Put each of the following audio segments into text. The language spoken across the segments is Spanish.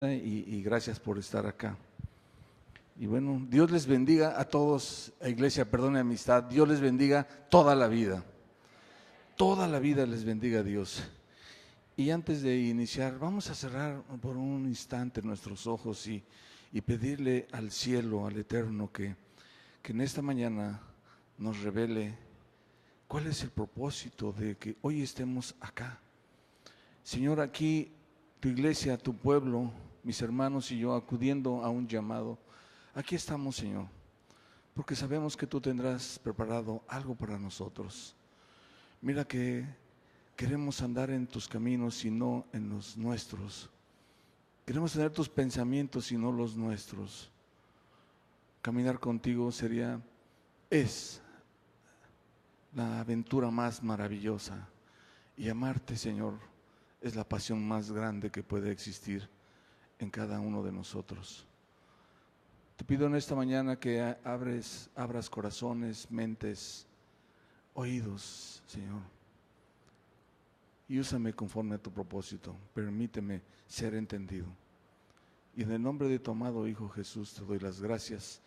y gracias por estar acá. Y bueno, Dios les bendiga a todos, a Iglesia Perdón y Amistad. Dios les bendiga toda la vida les bendiga Dios. Y antes de iniciar, vamos a cerrar por un instante nuestros ojos y pedirle al cielo, al Eterno, que en esta mañana nos revele cuál es el propósito de que hoy estemos acá. Señor, aquí tu iglesia, tu pueblo, mis hermanos y yo acudiendo a un llamado. Aquí estamos, Señor, porque sabemos que tú tendrás preparado algo para nosotros. Mira que queremos andar en tus caminos y no en los nuestros. Queremos tener tus pensamientos y no los nuestros. Caminar contigo es la aventura más maravillosa. Y amarte, Señor, es la pasión más grande que puede existir en cada uno de nosotros. Te pido en esta mañana que abras corazones, mentes, oídos, Señor. Y úsame conforme a tu propósito. Permíteme ser entendido. Y en el nombre de tu amado Hijo Jesús te doy las gracias.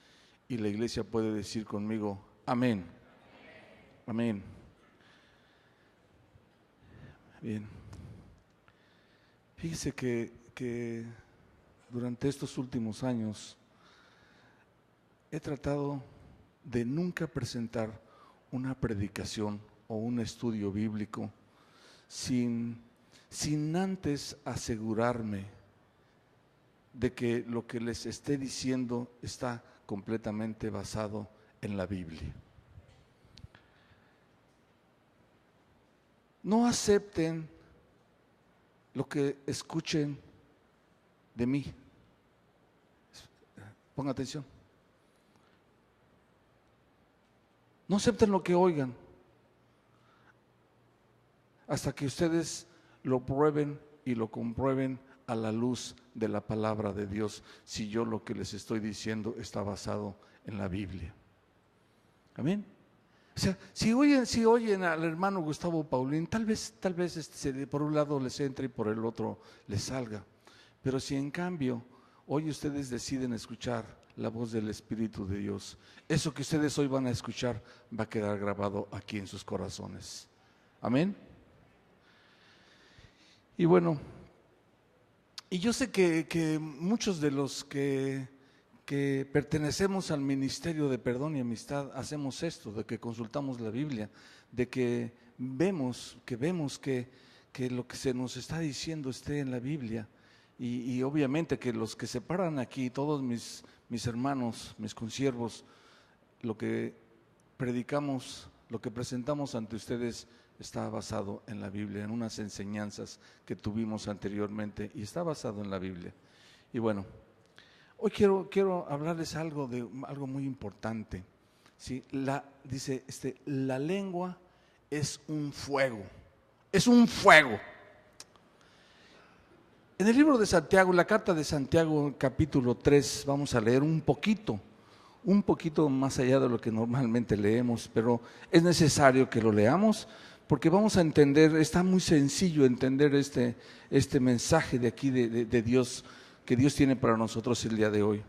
Y la iglesia puede decir conmigo, amén. Amén. Bien. Fíjese que durante estos últimos años he tratado de nunca presentar una predicación o un estudio bíblico sin antes asegurarme de que lo que les esté diciendo está completamente basado en la Biblia. No acepten lo que escuchen de mí. Pongan atención. No acepten lo que oigan hasta que ustedes lo prueben y lo comprueben a la luz de la palabra de Dios, si yo lo que les estoy diciendo está basado en la Biblia. Amén. O sea, si oyen al hermano Gustavo Paulín, tal vez por un lado les entre y por el otro les salga. Pero si en cambio hoy ustedes deciden escuchar la voz del Espíritu de Dios, eso que ustedes hoy van a escuchar va a quedar grabado aquí en sus corazones. Amén. Y bueno, y yo sé que muchos de los que pertenecemos al ministerio de perdón y amistad hacemos esto, de que consultamos la Biblia, de que vemos que lo que se nos está diciendo esté en la Biblia. Y obviamente que los que se paran aquí, todos mis hermanos, mis consiervos, lo que predicamos, lo que presentamos ante ustedes está basado en la Biblia, en unas enseñanzas que tuvimos anteriormente y está basado en la Biblia. Y bueno, hoy quiero hablarles algo muy importante. ¿Sí? Dice, la lengua es un fuego. Es un fuego. En el libro de Santiago, la carta de Santiago, capítulo 3, vamos a leer un poquito más allá de lo que normalmente leemos, pero es necesario que lo leamos porque vamos a entender, está muy sencillo entender este mensaje de aquí de Dios, que Dios tiene para nosotros el día de hoy.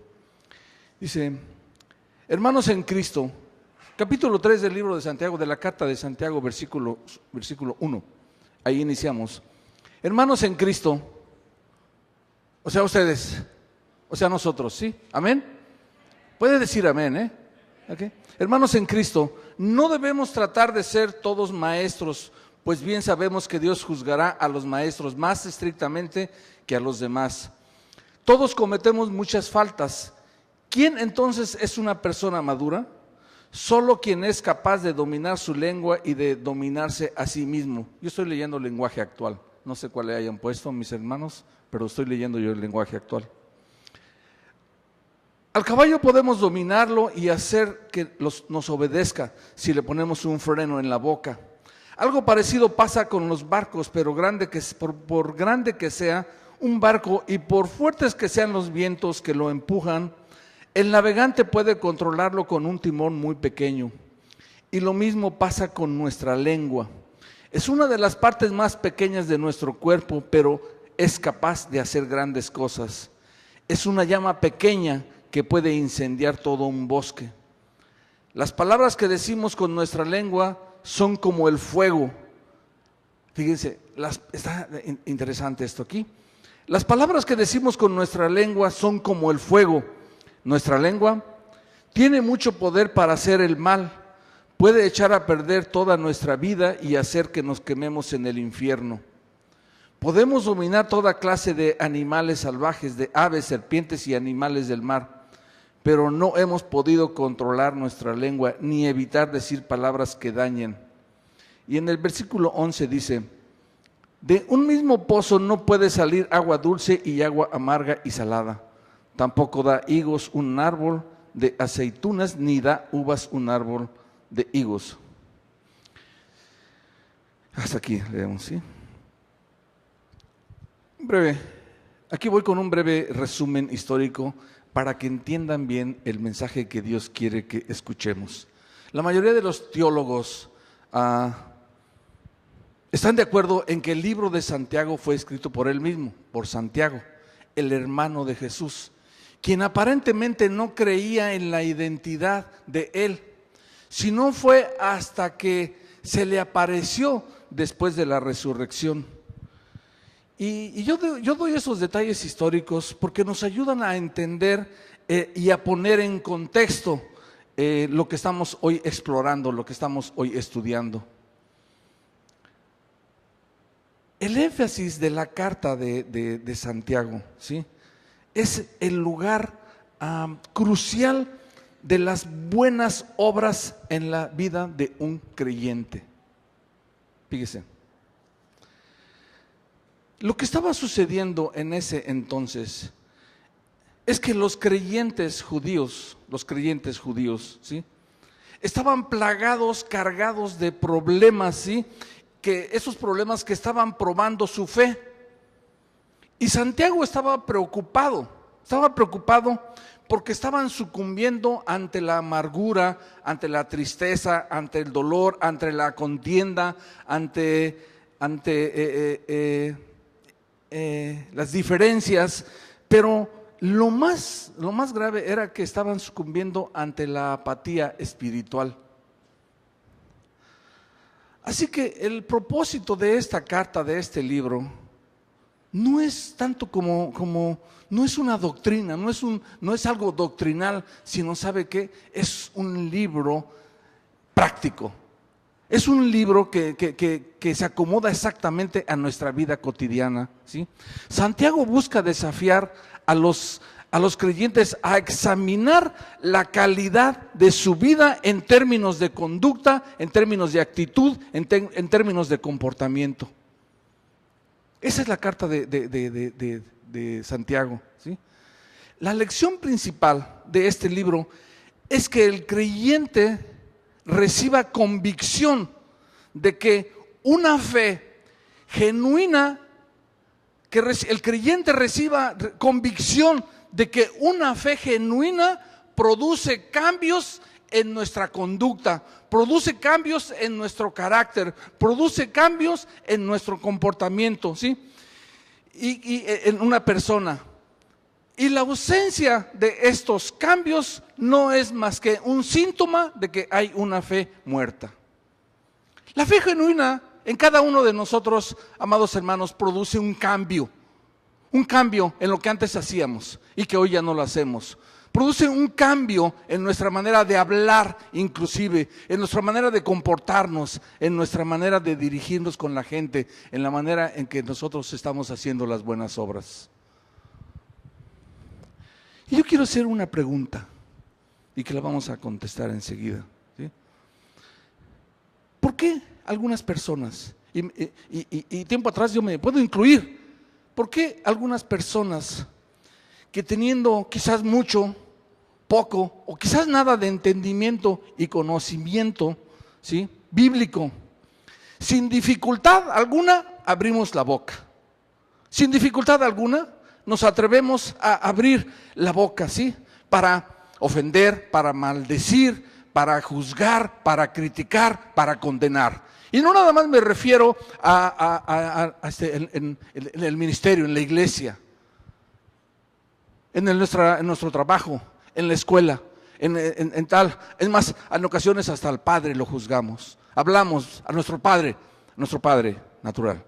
Dice, hermanos en Cristo, capítulo 3 del libro de Santiago, de la carta de Santiago, versículo 1, ahí iniciamos. Hermanos en Cristo, o sea ustedes, o sea nosotros, ¿sí? ¿Amén? Puede decir amén, ¿Okay? Hermanos en Cristo, no debemos tratar de ser todos maestros, pues bien sabemos que Dios juzgará a los maestros más estrictamente que a los demás. Todos cometemos muchas faltas. ¿Quién entonces es una persona madura? Solo quien es capaz de dominar su lengua y de dominarse a sí mismo. Yo estoy leyendo el lenguaje actual. No sé cuál le hayan puesto mis hermanos, pero estoy leyendo yo el lenguaje actual. Al caballo podemos dominarlo y hacer que nos obedezca si le ponemos un freno en la boca. Algo parecido pasa con los barcos, pero por grande que sea un barco y por fuertes que sean los vientos que lo empujan, el navegante puede controlarlo con un timón muy pequeño. Y lo mismo pasa con nuestra lengua. Es una de las partes más pequeñas de nuestro cuerpo, pero es capaz de hacer grandes cosas. Es una llama pequeña que puede incendiar todo un bosque. Las palabras que decimos con nuestra lengua son como el fuego. Fíjense, está interesante esto aquí. Las palabras que decimos con nuestra lengua son como el fuego. Nuestra lengua tiene mucho poder para hacer el mal. Puede echar a perder toda nuestra vida y hacer que nos quememos en el infierno. Podemos dominar toda clase de animales salvajes, de aves, serpientes y animales del mar, pero no hemos podido controlar nuestra lengua ni evitar decir palabras que dañen. Y en el versículo 11 dice: de un mismo pozo no puede salir agua dulce y agua amarga y salada. Tampoco da higos un árbol de aceitunas, ni da uvas un árbol de higos. Hasta aquí leemos, ¿sí? Aquí voy con un breve resumen histórico para que entiendan bien el mensaje que Dios quiere que escuchemos. La mayoría de los teólogos están de acuerdo en que el libro de Santiago fue escrito por él mismo, por Santiago, el hermano de Jesús, quien aparentemente no creía en la identidad de él, sino fue hasta que se le apareció después de la resurrección. Y yo doy esos detalles históricos porque nos ayudan a entender y a poner en contexto lo que estamos hoy explorando, lo que estamos hoy estudiando. El énfasis de la carta de Santiago, ¿sí?, es el lugar crucial de las buenas obras en la vida de un creyente. Fíjese. Lo que estaba sucediendo en ese entonces es que los creyentes judíos, ¿sí?, estaban plagados, cargados de problemas, ¿sí?, que esos problemas que estaban probando su fe. Y Santiago estaba preocupado porque estaban sucumbiendo ante la amargura, ante la tristeza, ante el dolor, ante la contienda, ante las diferencias, pero lo más grave era que estaban sucumbiendo ante la apatía espiritual. Así que el propósito de esta carta, de este libro, no es tanto como no es una doctrina, no es algo doctrinal, sino, ¿sabe qué? Es un libro práctico. Es un libro que se acomoda exactamente a nuestra vida cotidiana, ¿sí? Santiago busca desafiar a los creyentes a examinar la calidad de su vida en términos de conducta, en términos de actitud, en términos de comportamiento. Esa es la carta de Santiago, ¿sí? La lección principal de este libro es que el creyente reciba convicción de que una fe genuina, que el creyente reciba convicción de que una fe genuina produce cambios en nuestra conducta, produce cambios en nuestro carácter, produce cambios en nuestro comportamiento, ¿sí? Y en una persona. Y la ausencia de estos cambios no es más que un síntoma de que hay una fe muerta. La fe genuina en cada uno de nosotros, amados hermanos, produce un cambio en lo que antes hacíamos y que hoy ya no lo hacemos. Produce un cambio en nuestra manera de hablar, inclusive, en nuestra manera de comportarnos, en nuestra manera de dirigirnos con la gente, en la manera en que nosotros estamos haciendo las buenas obras. Y yo quiero hacer una pregunta y que la vamos a contestar enseguida, ¿sí? ¿Por qué algunas personas, y tiempo atrás yo me puedo incluir, por qué algunas personas que teniendo quizás mucho, poco o quizás nada de entendimiento y conocimiento, ¿sí?, bíblico, sin dificultad alguna abrimos la boca, sin dificultad alguna nos atrevemos a abrir la boca, ¿sí?, para ofender, para maldecir, para juzgar, para criticar, para condenar? Y no nada más me refiero en el ministerio, en la iglesia. en nuestro trabajo, en la escuela, en tal. Es más, en ocasiones hasta al padre lo juzgamos. Hablamos a nuestro padre natural.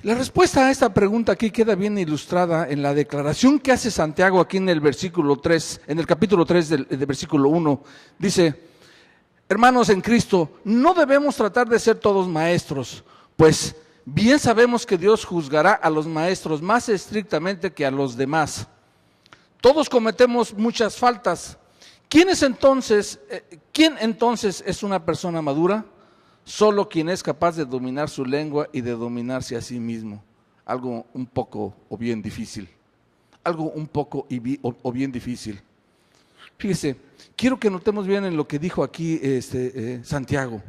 La respuesta a esta pregunta aquí queda bien ilustrada en la declaración que hace Santiago aquí en el versículo 3, en el capítulo 3 del versículo 1. Dice: hermanos en Cristo, no debemos tratar de ser todos maestros, pues bien sabemos que Dios juzgará a los maestros más estrictamente que a los demás. Todos cometemos muchas faltas. ¿Quién entonces es una persona madura? Solo quien es capaz de dominar su lengua y de dominarse a sí mismo. Algo un poco o bien difícil. Algo un poco o bien difícil. Fíjese, quiero que notemos bien en lo que dijo aquí Santiago.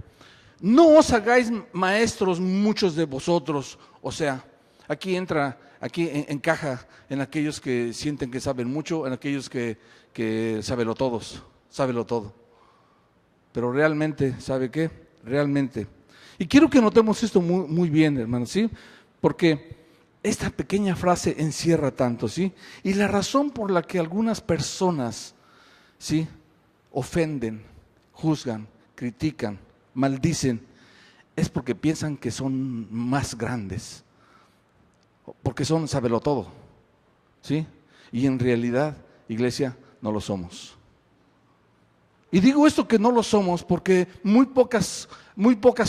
No os hagáis maestros muchos de vosotros. O sea, aquí encaja en aquellos que sienten que saben mucho, en aquellos que sábelo todo. Pero realmente, ¿sabe qué? Realmente. Y quiero que notemos esto muy, muy bien, hermanos, ¿sí? Porque esta pequeña frase encierra tanto, ¿sí? Y la razón por la que algunas personas, ¿sí?, ofenden, juzgan, critican, maldicen, es porque piensan que son más grandes, porque son sábelo todo, ¿sí? Y en realidad, iglesia, no lo somos. Y digo esto que no lo somos porque muy pocas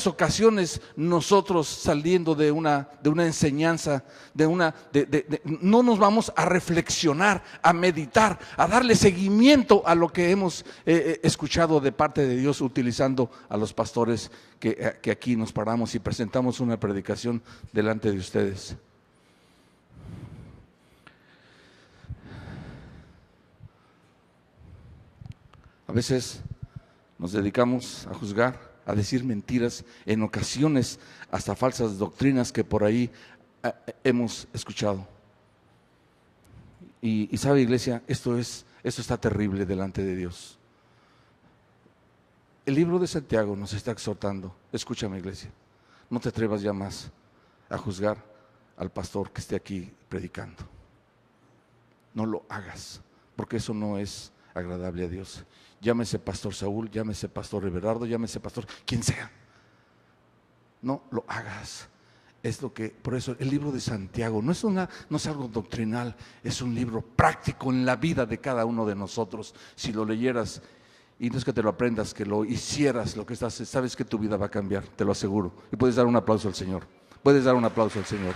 ocasiones nosotros, saliendo de una enseñanza, no nos vamos a reflexionar, a meditar, a darle seguimiento a lo que hemos escuchado de parte de Dios, utilizando a los pastores que aquí nos paramos y presentamos una predicación delante de ustedes. A veces nos dedicamos a juzgar, a decir mentiras, en ocasiones hasta falsas doctrinas que por ahí hemos escuchado. Y sabe, iglesia, esto está terrible delante de Dios. El libro de Santiago nos está exhortando. Escúchame, iglesia, no te atrevas ya más a juzgar al pastor que esté aquí predicando. No lo hagas, porque eso no es agradable a Dios. Llámese pastor Saúl, llámese pastor Everardo, llámese pastor quien sea. No lo hagas. Es lo que, por eso el libro de Santiago no es algo doctrinal, es un libro práctico en la vida de cada uno de nosotros. Si lo leyeras, y no es que te lo aprendas, que lo hicieras, lo que estás, sabes que tu vida va a cambiar, te lo aseguro. Y puedes dar un aplauso al Señor. Puedes dar un aplauso al Señor.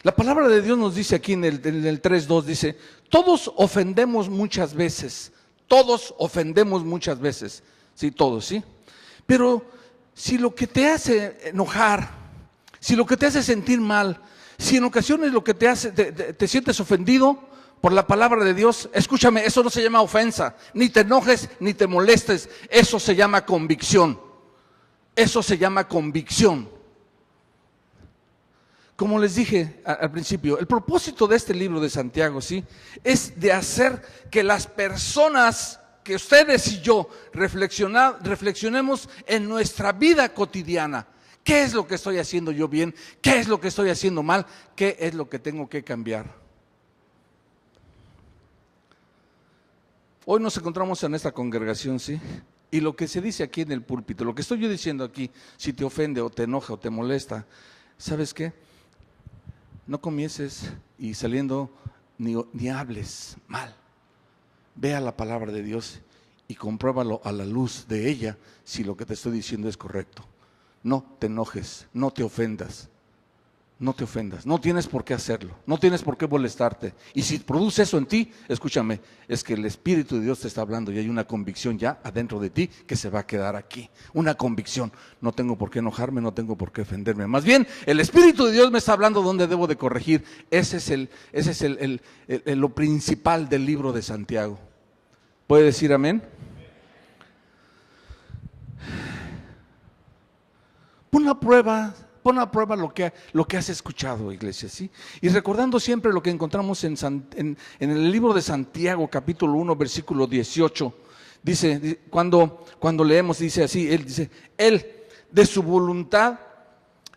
La palabra de Dios nos dice aquí en el 3:2, dice: todos ofendemos muchas veces. Todos ofendemos muchas veces. Sí, todos, sí. Pero si lo que te hace enojar, si lo que te hace sentir mal, si en ocasiones lo que te hace, te sientes ofendido por la palabra de Dios, escúchame, eso no se llama ofensa. Ni te enojes, ni te molestes. Eso se llama convicción. Eso se llama convicción. Como les dije al principio, el propósito de este libro de Santiago, ¿sí?, es de hacer que las personas, que ustedes y yo reflexionemos en nuestra vida cotidiana. ¿Qué es lo que estoy haciendo yo bien? ¿Qué es lo que estoy haciendo mal? ¿Qué es lo que tengo que cambiar? Hoy nos encontramos en esta congregación, ¿sí? Y lo que se dice aquí en el púlpito, lo que estoy yo diciendo aquí, si te ofende o te enoja o te molesta, ¿sabes qué? No comiences y saliendo ni hables mal. Ve a la palabra de Dios y compruébalo a la luz de ella si lo que te estoy diciendo es correcto. No te enojes, no te ofendas. No te ofendas, no tienes por qué hacerlo, no tienes por qué molestarte. Y si produce eso en ti, escúchame, es que el Espíritu de Dios te está hablando y hay una convicción ya adentro de ti que se va a quedar aquí. Una convicción, no tengo por qué enojarme, no tengo por qué ofenderme. Más bien, el Espíritu de Dios me está hablando dónde debo de corregir. Ese es lo principal del libro de Santiago. ¿Puede decir amén? Pon a prueba lo que has escuchado, iglesia, ¿sí? Y recordando siempre lo que encontramos en el libro de Santiago, capítulo 1, versículo 18, Dice, cuando leemos, dice así, Él de su voluntad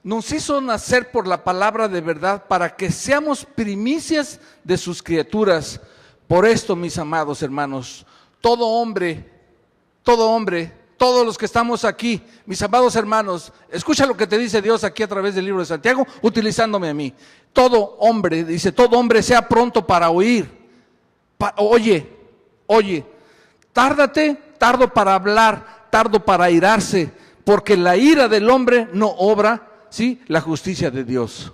nos hizo nacer por la palabra de verdad para que seamos primicias de sus criaturas. Por esto, mis amados hermanos, todo hombre, todos los que estamos aquí, mis amados hermanos, escucha lo que te dice Dios aquí a través del libro de Santiago, utilizándome a mí. Todo hombre, dice, todo hombre sea pronto para oír. Oye, tardo para hablar, tardo para airarse, porque la ira del hombre no obra, ¿sí?, la justicia de Dios.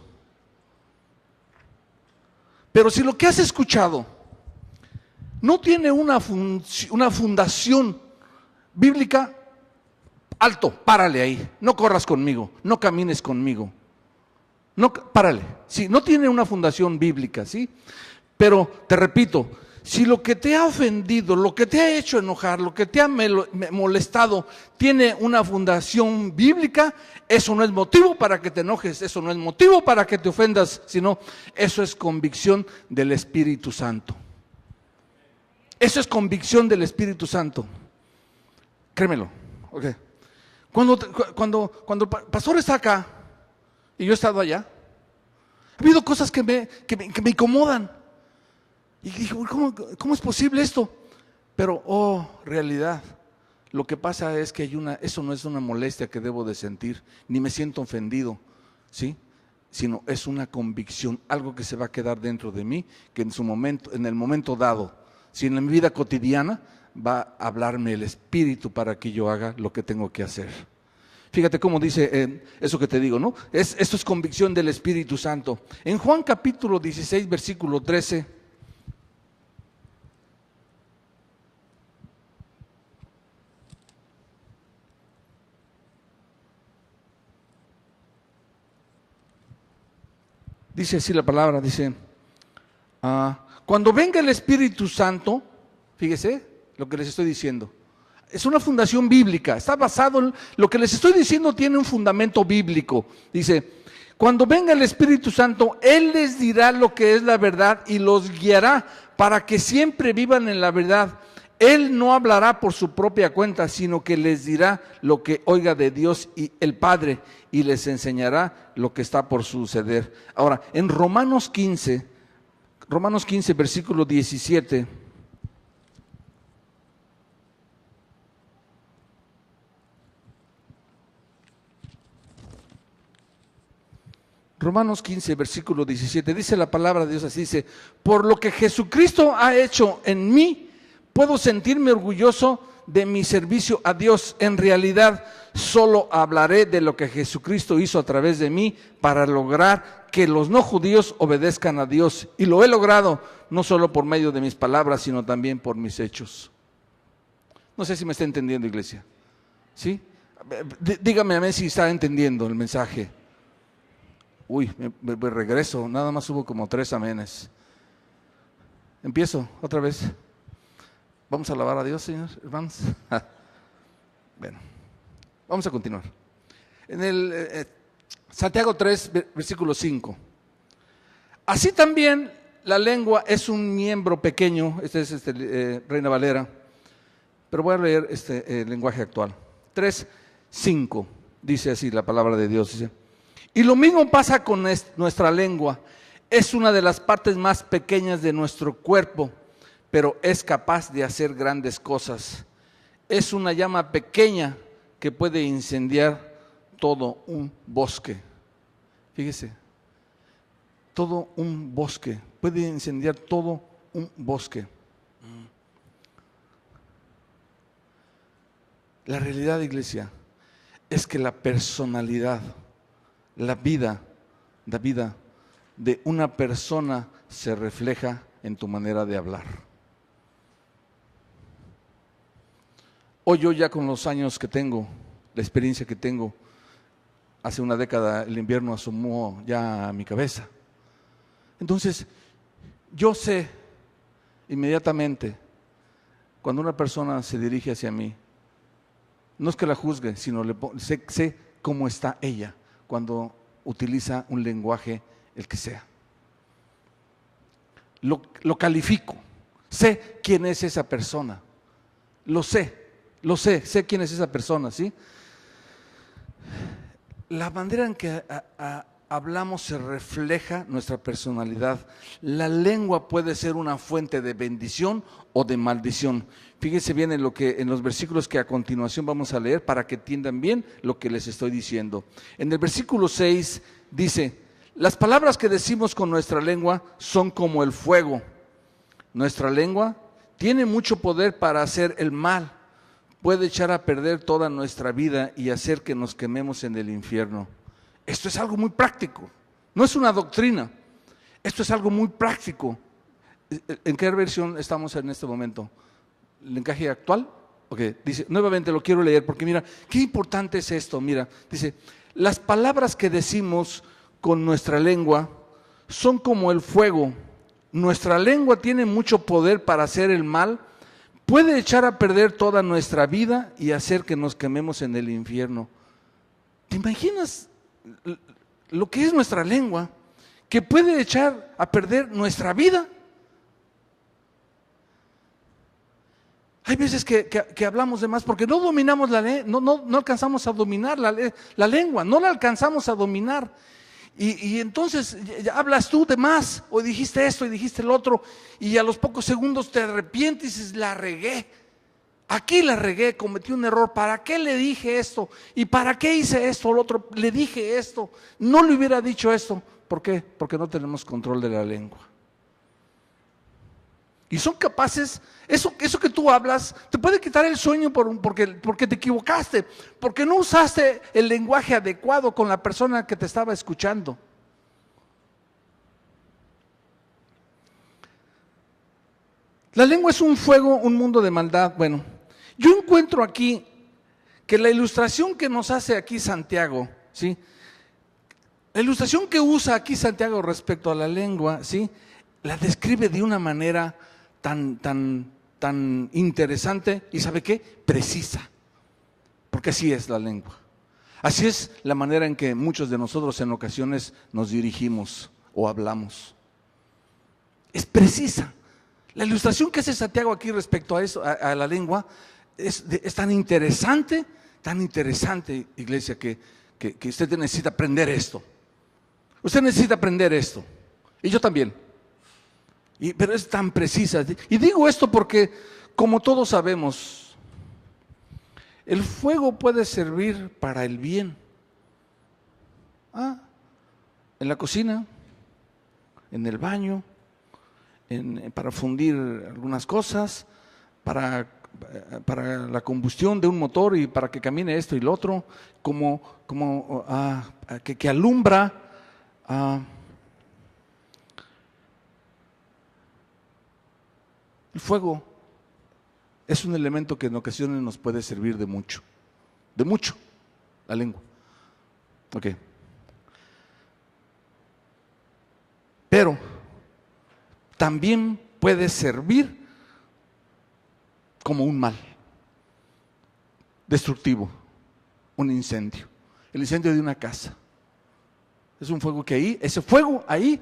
Pero si lo que has escuchado no tiene una fundación bíblica, alto, párale ahí, no corras conmigo, no camines conmigo, no, párale, sí, no tiene una fundación bíblica, ¿sí? Pero te repito, si lo que te ha ofendido, lo que te ha hecho enojar, lo que te ha molestado, tiene una fundación bíblica, eso no es motivo para que te enojes, eso no es motivo para que te ofendas, sino eso es convicción del Espíritu Santo. Eso es convicción del Espíritu Santo. Créemelo. Okay. Cuando el pastor está acá y yo he estado allá, ha habido cosas que me incomodan. Y dije, ¿cómo es posible esto? Pero, realidad, lo que pasa es que eso no es una molestia que debo de sentir, ni me siento ofendido, ¿sí? Sino es una convicción, algo que se va a quedar dentro de mí, que en el momento dado, si en mi vida cotidiana, va a hablarme el Espíritu para que yo haga lo que tengo que hacer. Fíjate cómo dice eso que te digo, ¿no? Esto es convicción del Espíritu Santo. En Juan capítulo 16, versículo 13, dice así la palabra, dice, cuando venga el Espíritu Santo, fíjese lo que les estoy diciendo, es una fundación bíblica, está basado en lo que les estoy diciendo, tiene un fundamento bíblico. Dice, cuando venga el Espíritu Santo, Él les dirá lo que es la verdad y los guiará para que siempre vivan en la verdad. Él no hablará por su propia cuenta, sino que les dirá lo que oiga de Dios y el Padre, y les enseñará lo que está por suceder. Ahora, en Romanos 15, versículo 17. Romanos 15, versículo 17, dice la palabra de Dios así, dice, por lo que Jesucristo ha hecho en mí, puedo sentirme orgulloso de mi servicio a Dios. En realidad, solo hablaré de lo que Jesucristo hizo a través de mí para lograr que los no judíos obedezcan a Dios. Y lo he logrado no solo por medio de mis palabras, sino también por mis hechos. No sé si me está entendiendo, iglesia. ¿Sí? Dígame a mí si está entendiendo el mensaje. Uy, me regreso, nada más hubo como 3 amenes. Empiezo otra vez. Vamos a alabar a Dios, Señor, hermanos. Bueno, vamos a continuar. En el Santiago 3, versículo 5. Así también la lengua es un miembro pequeño, este es Reina Valera, pero voy a leer lenguaje actual. 3, 5, dice así la palabra de Dios, dice. Y lo mismo pasa con nuestra lengua. Es una de las partes más pequeñas de nuestro cuerpo, pero es capaz de hacer grandes cosas. Es una llama pequeña que puede incendiar todo un bosque. Fíjese, todo un bosque, puede incendiar todo un bosque. La realidad, iglesia, es que la personalidad, la vida de una persona se refleja en tu manera de hablar. Hoy yo ya con los años que tengo, la experiencia que tengo, hace una década el invierno asomó ya a mi cabeza. Entonces, yo sé inmediatamente cuando una persona se dirige hacia mí, no es que la juzgue, sino sé cómo está ella cuando utiliza un lenguaje, el que sea. Lo califico, sé quién es esa persona. Lo sé, sé quién es esa persona, ¿sí? La manera en que hablamos se refleja nuestra personalidad. La lengua puede ser una fuente de bendición o de maldición. Fíjense bien en los versículos que a continuación vamos a leer para que entiendan bien lo que les estoy diciendo. En el versículo 6 dice: las palabras que decimos con nuestra lengua son como el fuego. Nuestra lengua tiene mucho poder para hacer el mal. Puede echar a perder toda nuestra vida y hacer que nos quememos en el infierno. Esto es algo muy práctico, no es una doctrina, esto es algo muy práctico. ¿En qué versión estamos en este momento? ¿El encaje actual? Ok, dice, nuevamente lo quiero leer porque mira, qué importante es esto. Mira, dice, las palabras que decimos con nuestra lengua son como el fuego. Nuestra lengua tiene mucho poder para hacer el mal. Puede echar a perder toda nuestra vida y hacer que nos quememos en el infierno. ¿Te imaginas lo que es nuestra lengua? Que puede echar a perder nuestra vida. Hay veces que hablamos de más porque no dominamos no alcanzamos a dominar la lengua, no la alcanzamos a dominar. Y entonces ya hablas tú de más, o dijiste esto y dijiste el otro, y a los pocos segundos te arrepientes y dices, la regué, aquí la regué, cometí un error, ¿para qué le dije esto? ¿Y para qué hice esto o lo otro? Le dije esto, no le hubiera dicho esto. ¿Por qué? Porque no tenemos control de la lengua. Y son capaces, eso que tú hablas, te puede quitar el sueño porque te equivocaste, porque no usaste el lenguaje adecuado con la persona que te estaba escuchando. La lengua es un fuego, un mundo de maldad. Bueno, yo encuentro aquí que la ilustración que nos hace aquí Santiago, ¿sí? La ilustración que usa aquí Santiago respecto a la lengua, ¿sí? La describe de una manera tan interesante y ¿sabe qué? Precisa, porque así es la lengua. Así es la manera en que muchos de nosotros en ocasiones nos dirigimos o hablamos. Es precisa. La ilustración que hace Santiago aquí respecto a eso, a la lengua, es tan interesante, iglesia, que usted necesita aprender esto. Usted necesita aprender esto. Y yo también. Pero es tan precisa. Y digo esto porque, como todos sabemos, el fuego puede servir para el bien. En la cocina, en el baño, para fundir algunas cosas, para la combustión de un motor y para que camine esto y lo otro, que alumbra. El fuego es un elemento que en ocasiones nos puede servir de mucho, la lengua. Ok. Pero también puede servir como un mal destructivo, un incendio, el incendio de una casa. Es un fuego que ese fuego ahí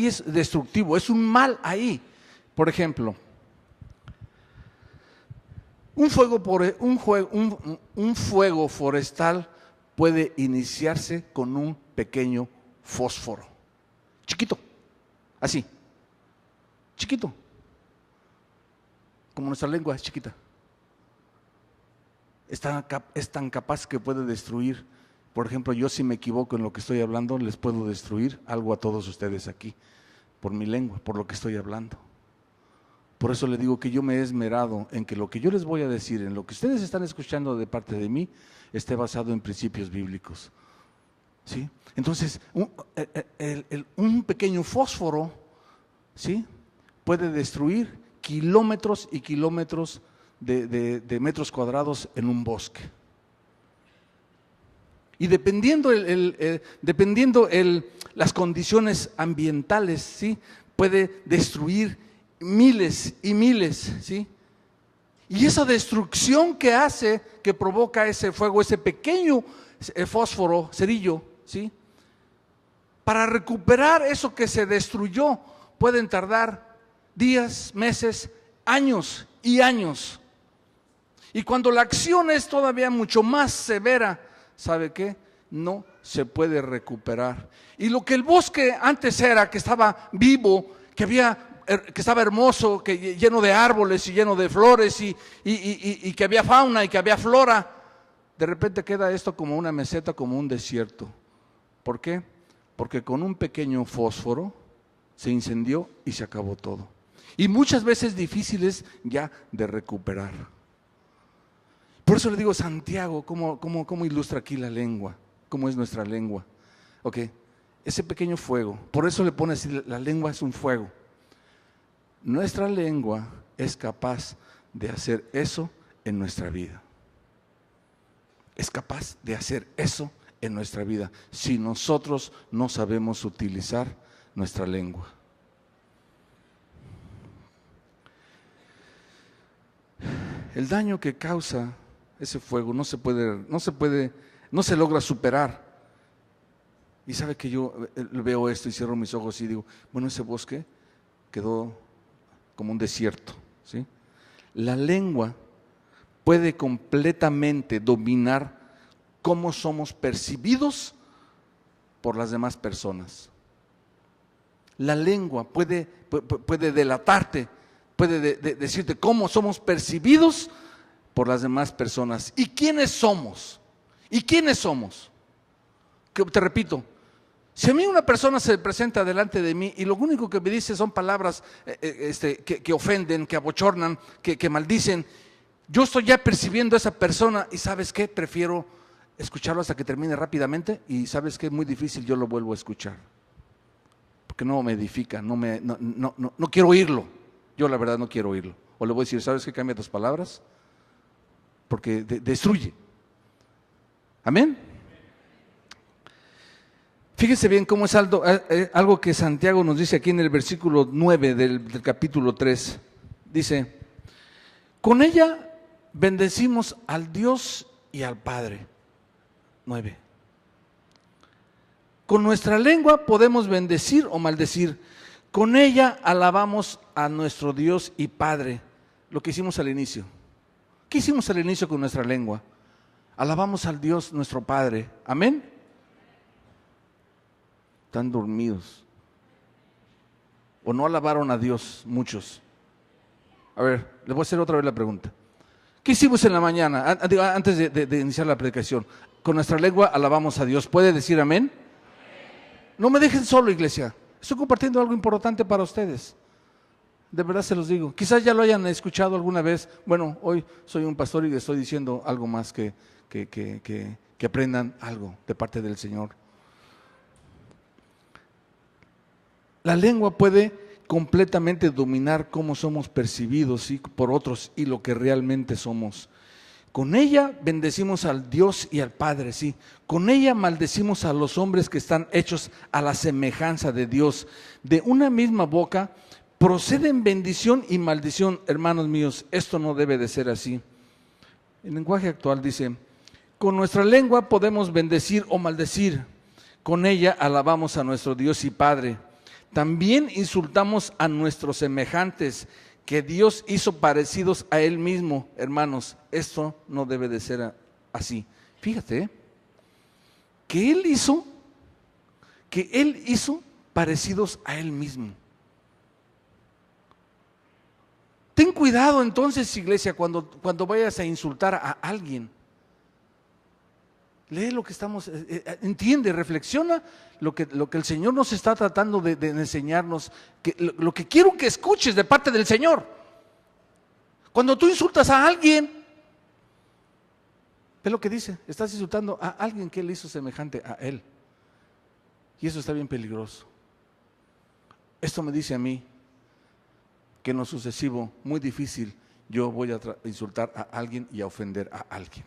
es destructivo, es un mal ahí. Por ejemplo, un fuego forestal puede iniciarse con un pequeño fósforo, chiquito, así, chiquito, como nuestra lengua es chiquita. Es tan capaz que puede destruir. Por ejemplo, yo si me equivoco en lo que estoy hablando, les puedo destruir algo a todos ustedes aquí, por mi lengua, por lo que estoy hablando. Por eso le digo que yo me he esmerado en que lo que yo les voy a decir, en lo que ustedes están escuchando de parte de mí, esté basado en principios bíblicos. ¿Sí? Entonces, un pequeño fósforo, ¿sí?, puede destruir kilómetros y kilómetros de metros cuadrados en un bosque. Y dependiendo las condiciones ambientales, ¿sí?, puede destruir miles y miles, ¿sí? Y esa destrucción que provoca ese fuego, ese pequeño fósforo, cerillo, ¿sí?, para recuperar eso que se destruyó, pueden tardar días, meses, años y años. Y cuando la acción es todavía mucho más severa, ¿sabe qué? No se puede recuperar. Y lo que el bosque antes era, que estaba vivo, que estaba hermoso, que lleno de árboles y lleno de flores y que había fauna y que había flora, de repente queda esto como una meseta, como un desierto. ¿Por qué? Porque con un pequeño fósforo se incendió y se acabó todo. Y muchas veces difíciles ya de recuperar. Por eso le digo, Santiago, ¿cómo ilustra aquí la lengua? ¿Cómo es nuestra lengua? Ok, ese pequeño fuego, por eso le pone así, la lengua es un fuego. Nuestra lengua es capaz de hacer eso en nuestra vida. Es capaz de hacer eso en nuestra vida si nosotros no sabemos utilizar nuestra lengua. El daño que causa ese fuego no se logra superar. Y sabe que yo veo esto y cierro mis ojos y digo, bueno, ese bosque quedó como un desierto, ¿sí? La lengua puede completamente dominar cómo somos percibidos por las demás personas. La lengua puede delatarte, puede decirte cómo somos percibidos por las demás personas. ¿Y quiénes somos? ¿Y quiénes somos? Que te repito, si a mí una persona se presenta delante de mí y lo único que me dice son palabras que ofenden, que abochornan, que maldicen, yo estoy ya percibiendo a esa persona y ¿sabes qué? Prefiero escucharlo hasta que termine rápidamente y ¿sabes qué? Es muy difícil, yo lo vuelvo a escuchar. Porque no me edifica, no quiero oírlo. Yo la verdad no quiero oírlo. O le voy a decir, ¿sabes qué? Cambia tus palabras. Porque destruye. Amén. Fíjense bien cómo es algo que Santiago nos dice aquí en el versículo 9 del capítulo 3. Dice, con ella bendecimos al Dios y al Padre. 9. Con nuestra lengua podemos bendecir o maldecir. Con ella alabamos a nuestro Dios y Padre. Lo que hicimos al inicio. ¿Qué hicimos al inicio con nuestra lengua? Alabamos al Dios nuestro Padre. Amén. Están dormidos. ¿O no alabaron a Dios muchos? A ver, les voy a hacer otra vez la pregunta. ¿Qué hicimos en la mañana, antes de iniciar la predicación? Con nuestra lengua alabamos a Dios. ¿Puede decir amén? No me dejen solo, iglesia. Estoy compartiendo algo importante para ustedes. De verdad se los digo. Quizás ya lo hayan escuchado alguna vez. Bueno, hoy soy un pastor y les estoy diciendo algo más que aprendan algo de parte del Señor. La lengua puede completamente dominar cómo somos percibidos, ¿sí?, por otros y lo que realmente somos. Con ella bendecimos al Dios y al Padre, sí. Con ella maldecimos a los hombres que están hechos a la semejanza de Dios. De una misma boca proceden bendición y maldición. Hermanos míos, esto no debe de ser así. El lenguaje actual dice, con nuestra lengua podemos bendecir o maldecir. Con ella alabamos a nuestro Dios y Padre. También insultamos a nuestros semejantes que Dios hizo parecidos a Él mismo. Hermanos, esto no debe de ser así. Fíjate, que Él hizo parecidos a Él mismo. Ten cuidado entonces, iglesia, cuando vayas a insultar a alguien. Lee lo que entiende, reflexiona lo que el Señor nos está tratando de enseñarnos, lo que quiero que escuches de parte del Señor. Cuando tú insultas a alguien, ve lo que dice, estás insultando a alguien que Él hizo semejante a Él. Y eso está bien peligroso. Esto me dice a mí que en lo sucesivo, muy difícil, yo voy a insultar a alguien y a ofender a alguien.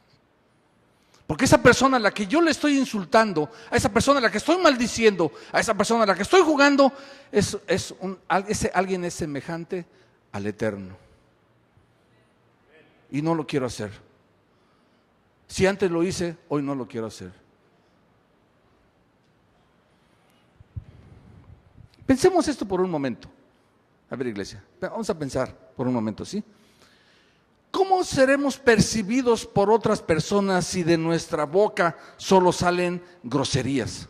Porque esa persona a la que yo le estoy insultando, a esa persona a la que estoy maldiciendo, a esa persona a la que estoy jugando, ese alguien es semejante al Eterno. Y no lo quiero hacer. Si antes lo hice, hoy no lo quiero hacer. Pensemos esto por un momento. A ver, iglesia, vamos a pensar por un momento, ¿sí? ¿Cómo seremos percibidos por otras personas si de nuestra boca solo salen groserías?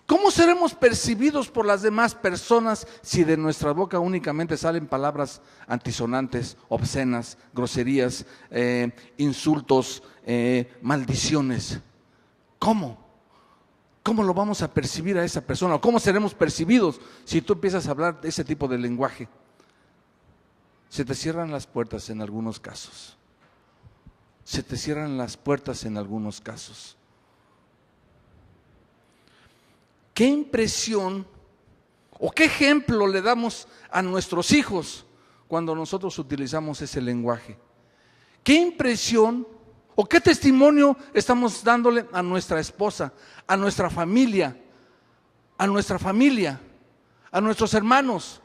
¿Cómo seremos percibidos por las demás personas si de nuestra boca únicamente salen palabras antisonantes, obscenas, groserías, insultos, maldiciones? ¿Cómo? ¿Cómo lo vamos a percibir a esa persona? ¿O cómo seremos percibidos si tú empiezas a hablar de ese tipo de lenguaje? Se te cierran las puertas en algunos casos. Se te cierran las puertas en algunos casos. ¿Qué impresión o qué ejemplo le damos a nuestros hijos cuando nosotros utilizamos ese lenguaje? ¿Qué impresión o qué testimonio estamos dándole a nuestra esposa, a nuestra familia, a nuestros hermanos?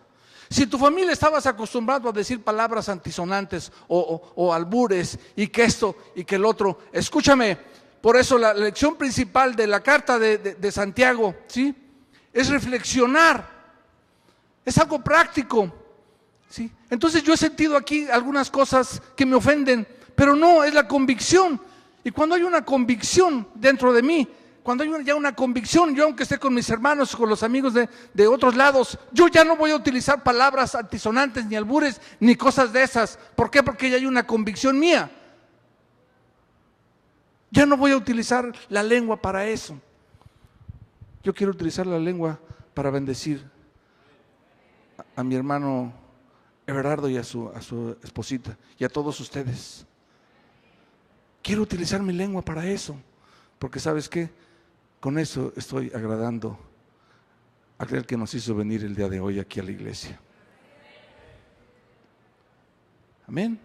Si tu familia estabas acostumbrado a decir palabras antisonantes o albures y que esto y que el otro, escúchame, por eso la lección principal de la carta de Santiago, ¿sí?, es reflexionar, es algo práctico, ¿sí? Entonces yo he sentido aquí algunas cosas que me ofenden, pero no, es la convicción. Y cuando hay una convicción dentro de mí, cuando hay ya una convicción, yo aunque esté con mis hermanos, con los amigos de otros lados, yo ya no voy a utilizar palabras antisonantes, ni albures, ni cosas de esas. ¿Por qué? Porque ya hay una convicción mía. Ya no voy a utilizar la lengua para eso. Yo quiero utilizar la lengua para bendecir a mi hermano Everardo y a su esposita y a todos ustedes. Quiero utilizar mi lengua para eso, porque ¿sabes qué? Con eso estoy agradando a aquel que nos hizo venir el día de hoy aquí a la iglesia. Amén.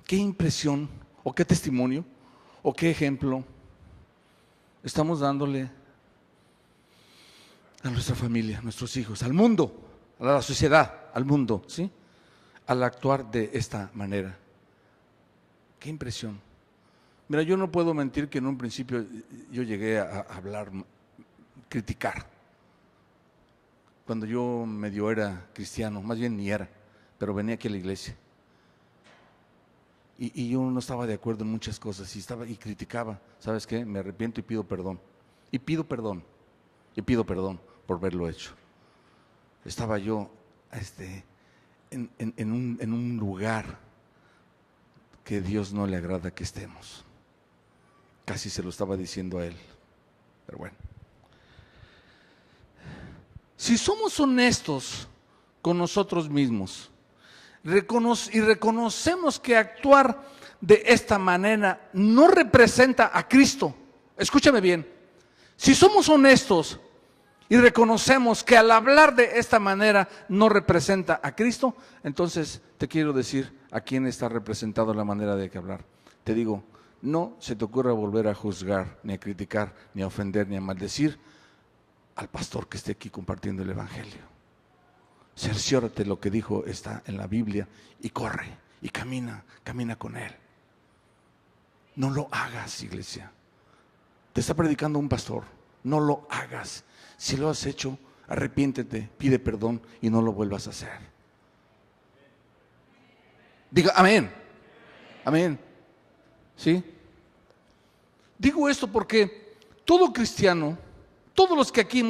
¿Qué impresión o qué testimonio o qué ejemplo estamos dándole a nuestra familia, a nuestros hijos, al mundo, a la sociedad, al mundo, ¿sí?, al actuar de esta manera? ¿Qué impresión? Mira, yo no puedo mentir que en un principio yo llegué a hablar, criticar. Cuando yo medio era cristiano, más bien ni era, pero venía aquí a la iglesia. Y yo no estaba de acuerdo en muchas cosas y criticaba. ¿Sabes qué? Me arrepiento y pido perdón. Y pido perdón por haberlo hecho. Estaba yo en un lugar que Dios no le agrada que estemos. Casi se lo estaba diciendo a él, pero bueno. Si somos honestos con nosotros mismos y reconocemos que actuar de esta manera no representa a Cristo, escúchame bien, si somos honestos y reconocemos que al hablar de esta manera no representa a Cristo, entonces te quiero decir a quién está representado la manera de que hablar. Te digo, no se te ocurra volver a juzgar, ni a criticar, ni a ofender, ni a maldecir al pastor que esté aquí compartiendo el evangelio. Cerciórate lo que dijo está en la Biblia y corre y camina con él. No lo hagas, iglesia. Te está predicando un pastor, no lo hagas. Si lo has hecho, arrepiéntete, pide perdón y no lo vuelvas a hacer. Diga amén. Amén. ¿Sí? Digo esto porque todo cristiano, todos los que aquí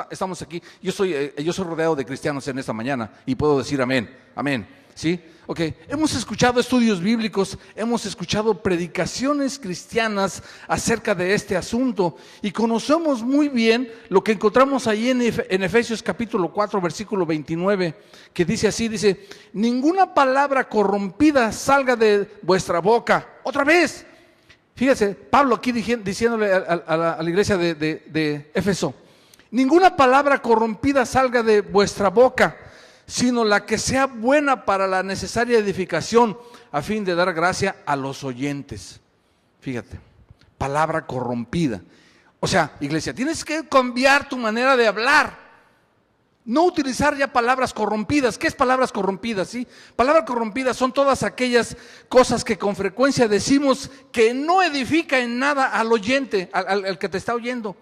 estamos aquí, yo soy rodeado de cristianos en esta mañana y puedo decir amén, amén, ¿sí? Ok, hemos escuchado estudios bíblicos, hemos escuchado predicaciones cristianas acerca de este asunto y conocemos muy bien lo que encontramos ahí en Efesios capítulo 4, versículo 29, que dice así, dice, ninguna palabra corrompida salga de vuestra boca. Otra vez, fíjese, Pablo aquí diciéndole a la iglesia de Éfeso, ninguna palabra corrompida salga de vuestra boca, sino la que sea buena para la necesaria edificación, a fin de dar gracia a los oyentes. Fíjate, palabra corrompida. O sea, iglesia, tienes que cambiar tu manera de hablar. No utilizar ya palabras corrompidas. ¿Qué es palabras corrompidas? ¿Sí? Palabras corrompidas son todas aquellas cosas que con frecuencia decimos que no edifica en nada al oyente, al que te está oyendo.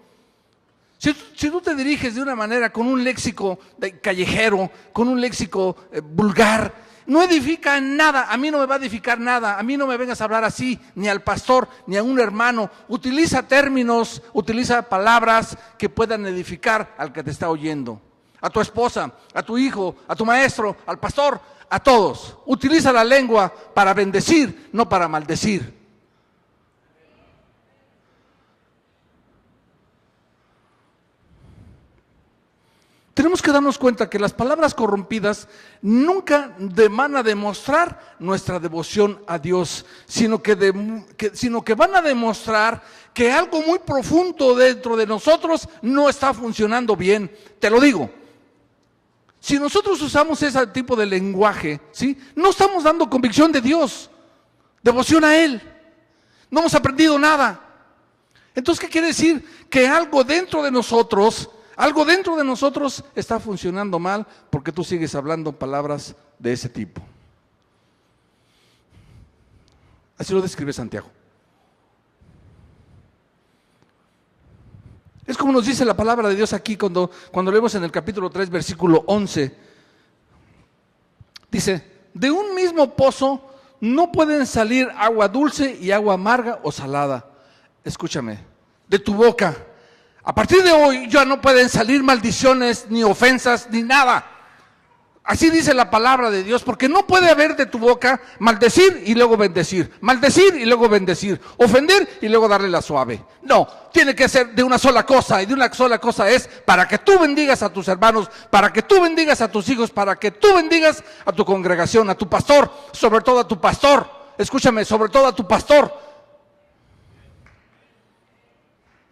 Si tú te diriges de una manera con un léxico callejero, con un léxico vulgar, no edifica nada. A mí no me va a edificar nada. A mí no me vengas a hablar así, ni al pastor, ni a un hermano. Utiliza términos, utiliza palabras que puedan edificar al que te está oyendo. A tu esposa, a tu hijo, a tu maestro, al pastor, a todos. Utiliza la lengua para bendecir, no para maldecir. Tenemos que darnos cuenta que las palabras corrompidas nunca van a demostrar nuestra devoción a Dios, sino que van a demostrar que algo muy profundo dentro de nosotros no está funcionando bien. Te lo digo. Si nosotros usamos ese tipo de lenguaje, ¿sí?, no estamos dando convicción de Dios, devoción a Él. No hemos aprendido nada. Entonces, ¿qué quiere decir? Que algo dentro de nosotros está funcionando mal porque tú sigues hablando palabras de ese tipo. Así lo describe Santiago. Es como nos dice la palabra de Dios aquí cuando leemos en el capítulo 3, versículo 11. Dice, de un mismo pozo no pueden salir agua dulce y agua amarga o salada. Escúchame, de tu boca. A partir de hoy ya no pueden salir maldiciones, ni ofensas, ni nada. Así dice la palabra de Dios, porque no puede haber de tu boca maldecir y luego bendecir, maldecir y luego bendecir, ofender y luego darle la suave. No, tiene que ser de una sola cosa, y de una sola cosa es para que tú bendigas a tus hermanos, para que tú bendigas a tus hijos, para que tú bendigas a tu congregación, a tu pastor, sobre todo a tu pastor. Escúchame, sobre todo a tu pastor.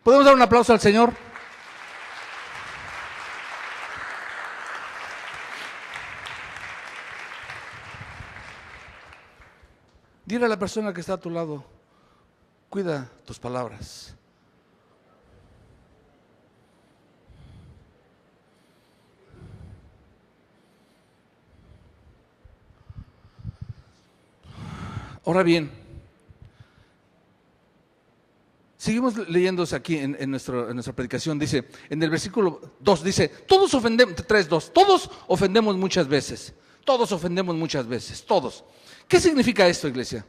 ¿Podemos dar un aplauso al Señor? Dile a la persona que está a tu lado, cuida tus palabras. Ahora bien, seguimos leyéndose aquí en nuestra predicación. Dice, en el versículo 2, dice, todos ofendemos, 3:2, todos ofendemos muchas veces. Todos ofendemos muchas veces, todos. ¿Qué significa esto, iglesia?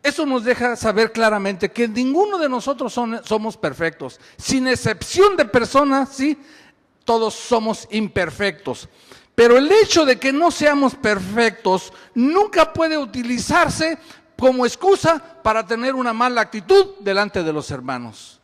Eso nos deja saber claramente que ninguno de nosotros somos perfectos. Sin excepción de personas, ¿sí?, todos somos imperfectos. Pero el hecho de que no seamos perfectos nunca puede utilizarse como excusa para tener una mala actitud delante de los hermanos.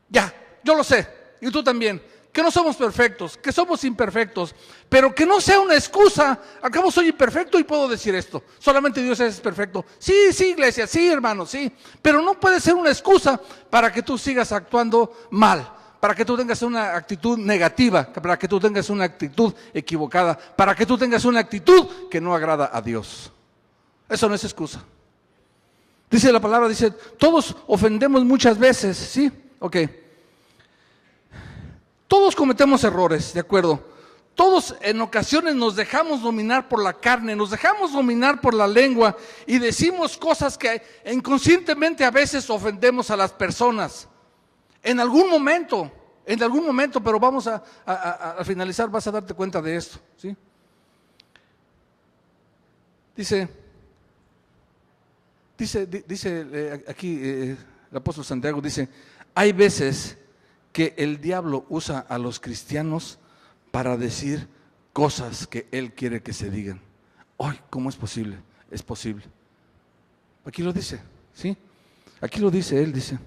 Ya, yo lo sé, y tú también, que no somos perfectos, que somos imperfectos, pero que no sea una excusa. Acabo soy imperfecto y puedo decir esto, solamente Dios es perfecto. Sí, iglesia, sí, hermano, sí, pero no puede ser una excusa para que tú sigas actuando mal, para que tú tengas una actitud negativa, para que tú tengas una actitud equivocada, para que tú tengas una actitud que no agrada a Dios. Eso no es excusa. Dice la palabra, dice, todos ofendemos muchas veces, ¿sí? Ok. Todos cometemos errores, ¿de acuerdo? Todos en ocasiones nos dejamos dominar por la carne, nos dejamos dominar por la lengua y decimos cosas que inconscientemente a veces ofendemos a las personas. En algún momento, pero vamos a finalizar, vas a darte cuenta de esto, ¿sí? Dice aquí el apóstol Santiago, dice, hay veces que el diablo usa a los cristianos para decir cosas que él quiere que se digan. ¡Ay! ¿Cómo es posible? Es posible. Aquí lo dice, ¿sí? Aquí lo dice, él dice.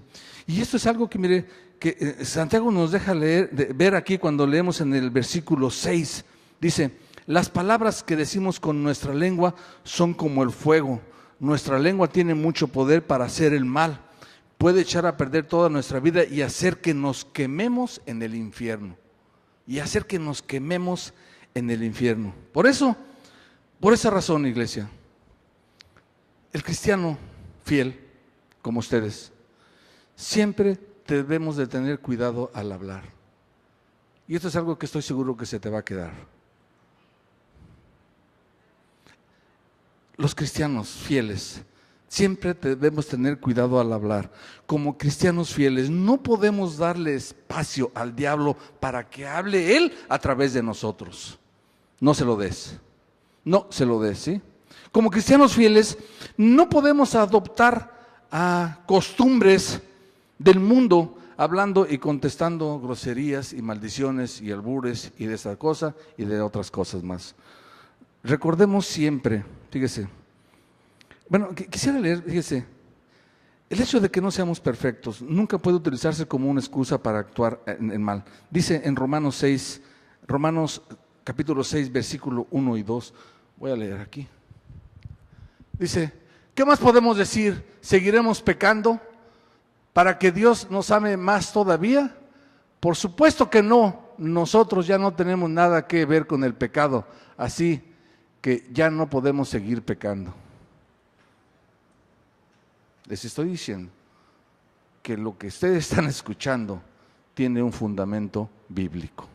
Y esto es algo que, mire, que Santiago nos deja ver aquí cuando leemos en el versículo 6. Dice, las palabras que decimos con nuestra lengua son como el fuego. Nuestra lengua tiene mucho poder para hacer el mal. Puede echar a perder toda nuestra vida y hacer que nos quememos en el infierno. Por esa razón, iglesia, el cristiano fiel, como ustedes, siempre debemos de tener cuidado al hablar. Y esto es algo que estoy seguro que se te va a quedar. Los cristianos fieles Siempre debemos tener cuidado al hablar. Como cristianos fieles, no podemos darle espacio al diablo para que hable él a través de nosotros. No se lo des. No se lo des, ¿sí? Como cristianos fieles, no podemos adoptar costumbres del mundo, hablando y contestando groserías y maldiciones y albures y de esa cosa y de otras cosas más. Recordemos siempre, fíjese, bueno, quisiera leer, fíjese, el hecho de que no seamos perfectos nunca puede utilizarse como una excusa para actuar en mal. Dice en Romanos capítulo 6, versículo 1 y 2, voy a leer aquí. Dice, ¿qué más podemos decir? ¿Seguiremos pecando para que Dios nos ame más todavía? Por supuesto que no, nosotros ya no tenemos nada que ver con el pecado, así que ya no podemos seguir pecando. Les estoy diciendo que lo que ustedes están escuchando tiene un fundamento bíblico.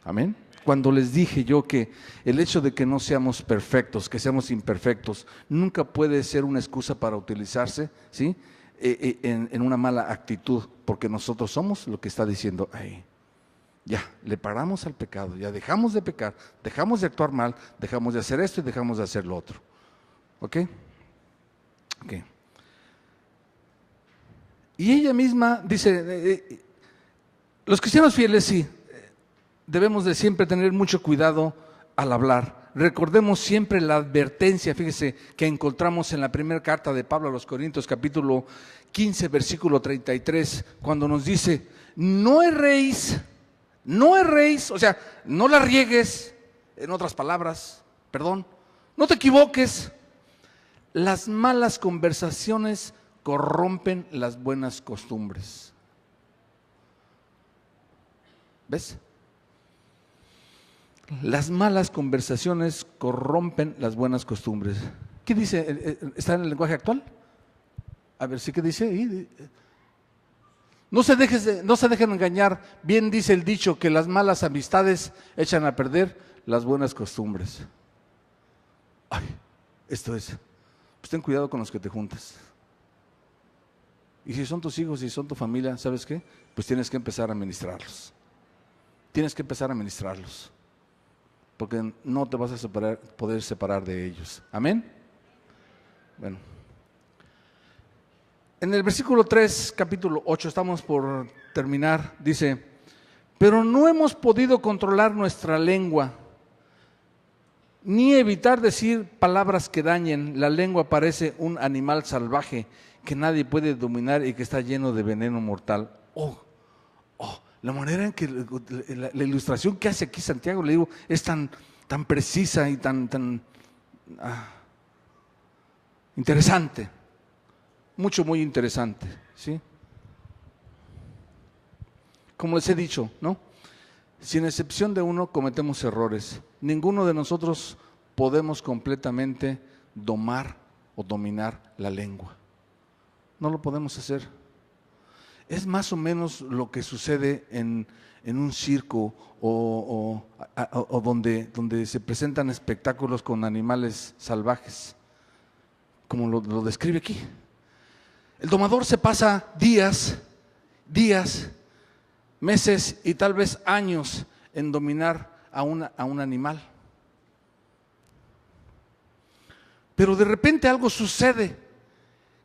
Amén. Cuando les dije yo que el hecho de que no seamos perfectos, que seamos imperfectos, nunca puede ser una excusa para utilizarse, ¿sí? En una mala actitud, porque nosotros somos lo que está diciendo ahí. Ya, le paramos al pecado, ya dejamos de pecar, dejamos de actuar mal, dejamos de hacer esto y dejamos de hacer lo otro. ¿Ok? Ok. Y ella misma dice, los cristianos fieles sí, debemos de siempre tener mucho cuidado al hablar. Recordemos siempre la advertencia, fíjese, que encontramos en la primera carta de Pablo a los Corintios, capítulo 15, versículo 33, cuando nos dice, no erréis, o sea, no la riegues, en otras palabras, perdón, no te equivoques. Las malas conversaciones corrompen las buenas costumbres. ¿Ves? Las malas conversaciones corrompen las buenas costumbres. ¿Qué dice? ¿Está en el lenguaje actual? A ver, ¿sí qué dice? No se dejen engañar. Bien dice el dicho que las malas amistades echan a perder las buenas costumbres. Ay, esto es. Pues ten cuidado con los que te juntas. Y si son tus hijos, si son tu familia, ¿sabes qué? Pues tienes que empezar a ministrarlos. Tienes que empezar a ministrarlos. Porque no te vas a poder separar de ellos. ¿Amén? Bueno. En el versículo 3, capítulo 8, estamos por terminar, dice, pero no hemos podido controlar nuestra lengua, ni evitar decir palabras que dañen. La lengua parece un animal salvaje que nadie puede dominar y que está lleno de veneno mortal. La manera en que la ilustración que hace aquí Santiago, le digo, es tan precisa y tan interesante. Muy interesante, ¿sí? Como les he dicho, ¿no? Sin excepción de uno, cometemos errores. Ninguno de nosotros podemos completamente domar o dominar la lengua. No lo podemos hacer. Es más o menos lo que sucede en un circo o donde se presentan espectáculos con animales salvajes, como lo describe aquí. El domador se pasa días, meses y tal vez años en dominar a un animal. Pero de repente algo sucede,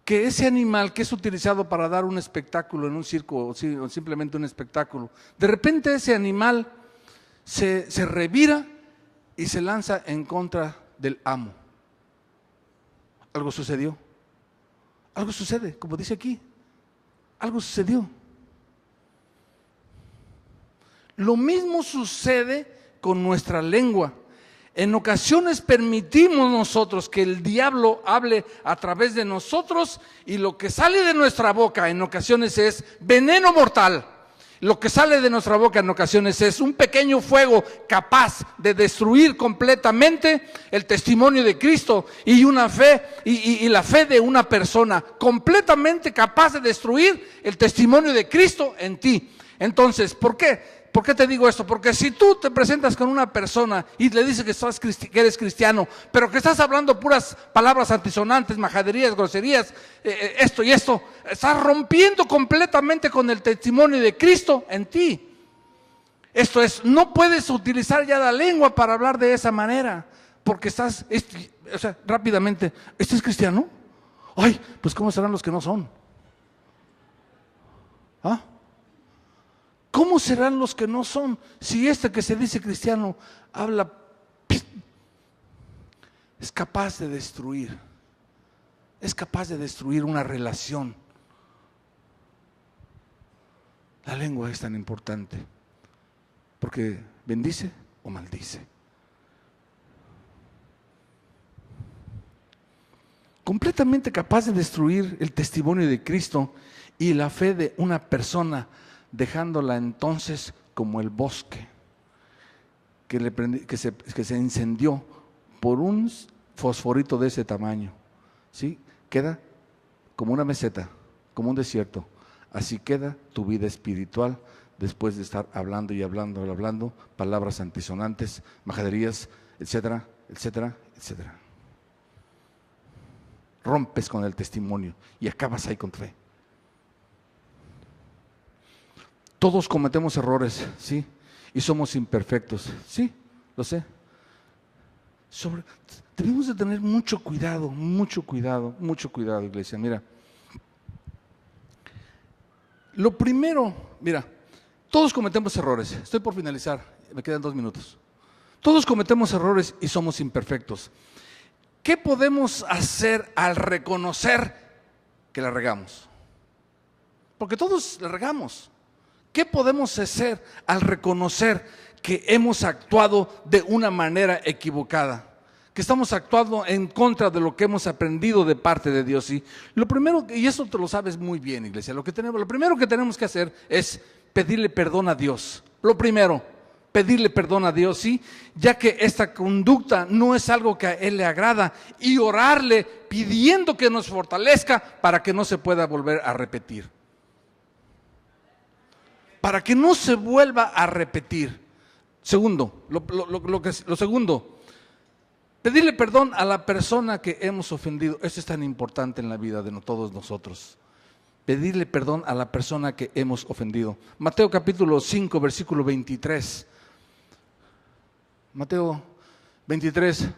que ese animal que es utilizado para dar un espectáculo en un circo o simplemente un espectáculo, de repente ese animal se revira y se lanza en contra del amo. Algo sucedió. Algo sucede, como dice aquí. Algo sucedió. Lo mismo sucede con nuestra lengua. En ocasiones permitimos nosotros que el diablo hable a través de nosotros y lo que sale de nuestra boca en ocasiones es veneno mortal. Lo que sale de nuestra boca en ocasiones es un pequeño fuego capaz de destruir completamente el testimonio de Cristo y una fe y la fe de una persona, completamente capaz de destruir el testimonio de Cristo en ti. Entonces, ¿por qué? ¿Por qué te digo esto? Porque si tú te presentas con una persona y le dices que eres cristiano, pero que estás hablando puras palabras antisonantes, majaderías, groserías, esto y esto, estás rompiendo completamente con el testimonio de Cristo en ti. Esto es, no puedes utilizar ya la lengua para hablar de esa manera, porque estás, o sea, rápidamente, ¿este es cristiano? Ay, pues ¿cómo serán los que no son? ¿Ah? ¿Cómo serán los que no son? Si este que se dice cristiano habla, es capaz de destruir una relación. La lengua es tan importante, porque bendice o maldice. Completamente capaz de destruir el testimonio de Cristo y la fe de una persona, dejándola entonces como el bosque que se incendió por un fosforito de ese tamaño, ¿sí? Queda como una meseta, como un desierto. Así queda tu vida espiritual después de estar hablando y hablando palabras antisonantes, majaderías, etcétera, etcétera, etcétera. Rompes con el testimonio y acabas ahí con tu fe. Todos cometemos errores, sí, y somos imperfectos, sí, lo sé. Debemos de tener mucho cuidado, iglesia. Mira, lo primero, mira, todos cometemos errores. Estoy por finalizar, me quedan 2 minutos. Todos cometemos errores y somos imperfectos. ¿Qué podemos hacer al reconocer que la regamos? Porque todos la regamos. ¿Qué podemos hacer al reconocer que hemos actuado de una manera equivocada? Que estamos actuando en contra de lo que hemos aprendido de parte de Dios. Y lo primero, y eso te lo sabes muy bien, iglesia, lo primero que tenemos que hacer es pedirle perdón a Dios. Lo primero, pedirle perdón a Dios, ¿sí? Ya que esta conducta no es algo que a Él le agrada, y orarle pidiendo que nos fortalezca para que no se pueda volver a repetir. Para que no se vuelva a repetir. Segundo, lo segundo, pedirle perdón a la persona que hemos ofendido. Eso es tan importante en la vida de todos nosotros. Pedirle perdón a la persona que hemos ofendido. Mateo capítulo 5, versículo 23. Mateo 23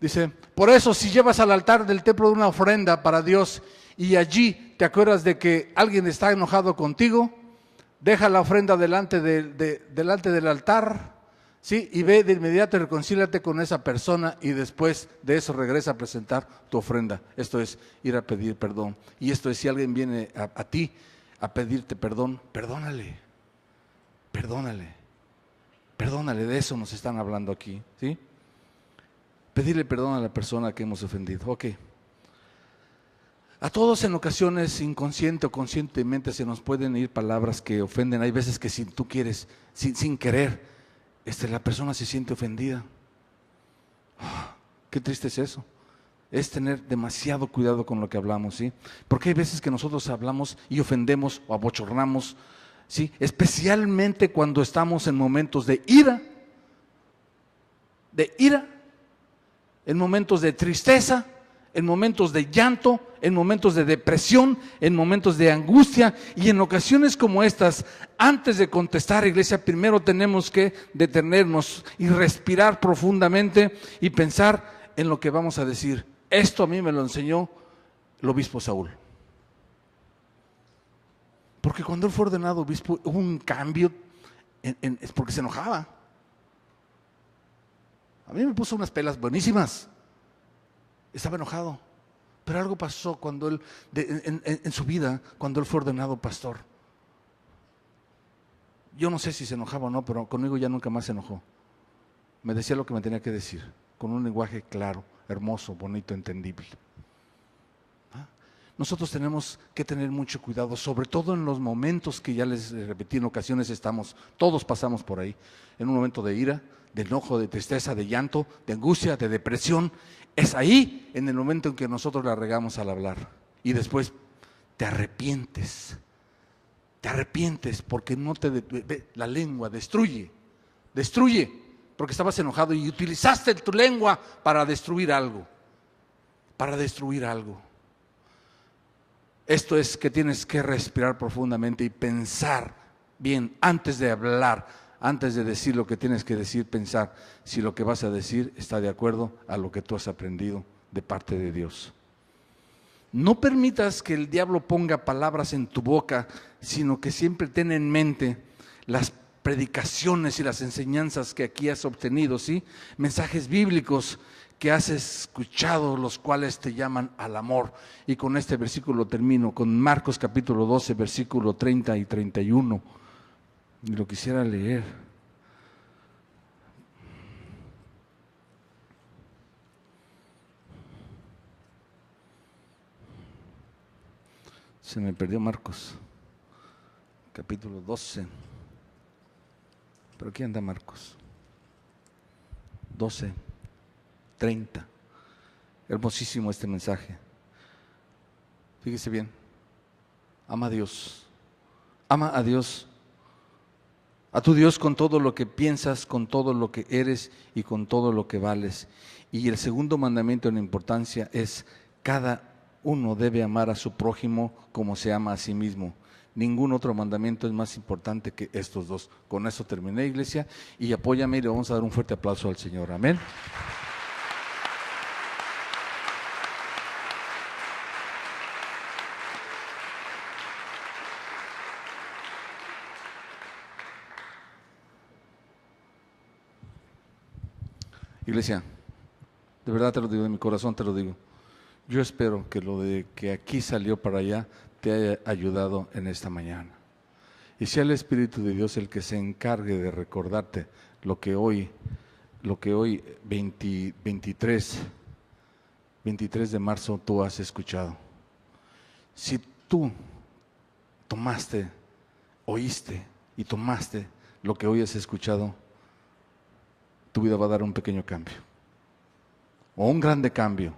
dice: por eso, si llevas al altar del templo una ofrenda para Dios y allí te acuerdas de que alguien está enojado contigo, deja la ofrenda delante del altar, ¿sí? Y ve de inmediato y reconcíliate con esa persona, y después de eso regresa a presentar tu ofrenda. Esto es ir a pedir perdón. Y esto es, si alguien viene a ti a pedirte perdón, perdónale. De eso nos están hablando aquí, ¿sí? Pedirle perdón a la persona que hemos ofendido. Ok. A todos en ocasiones, inconsciente o conscientemente, se nos pueden ir palabras que ofenden. Hay veces que si tú quieres, sin querer, la persona se siente ofendida. Qué triste es eso. Es tener demasiado cuidado con lo que hablamos, ¿sí? Porque hay veces que nosotros hablamos y ofendemos o abochornamos, ¿sí? Especialmente cuando estamos en momentos de ira, en momentos de tristeza, en momentos de llanto, en momentos de depresión, en momentos de angustia. Y en ocasiones como estas, antes de contestar, iglesia, primero tenemos que detenernos y respirar profundamente y pensar en lo que vamos a decir. Esto a mí me lo enseñó el obispo Saúl. Porque cuando él fue ordenado obispo hubo un cambio, es porque se enojaba. A mí me puso unas pelas buenísimas. Estaba enojado, pero algo pasó cuando él, en su vida, cuando él fue ordenado pastor. Yo no sé si se enojaba o no, pero conmigo ya nunca más se enojó. Me decía lo que me tenía que decir, con un lenguaje claro, hermoso, bonito, entendible. Nosotros tenemos que tener mucho cuidado, sobre todo en los momentos que ya les repetí, en ocasiones todos pasamos por ahí, en un momento de ira, de enojo, de tristeza, de llanto, de angustia, de depresión. Es ahí, en el momento en que nosotros la regamos al hablar, y después te arrepientes te arrepientes porque no la lengua destruye, porque estabas enojado y utilizaste tu lengua para destruir algo, Esto es que tienes que respirar profundamente y pensar bien antes de hablar, antes de decir lo que tienes que decir, pensar si lo que vas a decir está de acuerdo a lo que tú has aprendido de parte de Dios. No permitas que el diablo ponga palabras en tu boca, sino que siempre ten en mente las predicaciones y las enseñanzas que aquí has obtenido, ¿sí? Mensajes bíblicos que has escuchado, los cuales te llaman al amor. Y con este versículo termino, con Marcos capítulo 12, versículo 30 y 31. Y lo quisiera leer. Se me perdió Marcos, capítulo 12. Pero aquí anda Marcos. 12, 30. Hermosísimo este mensaje. Fíjese bien. Ama a Dios. Ama a Dios. A tu Dios con todo lo que piensas, con todo lo que eres y con todo lo que vales. Y el segundo mandamiento en importancia es: cada uno debe amar a su prójimo como se ama a sí mismo. Ningún otro mandamiento es más importante que estos dos. Con eso terminé, iglesia, y apóyame y le vamos a dar un fuerte aplauso al Señor. Amén. Iglesia, de verdad te lo digo, de mi corazón te lo digo. Yo espero que lo de que aquí salió para allá te haya ayudado en esta mañana. Y sea el Espíritu de Dios el que se encargue de recordarte lo que hoy 23 de marzo tú has escuchado. Si tú oíste y tomaste lo que hoy has escuchado, tu vida va a dar un pequeño cambio, o un grande cambio,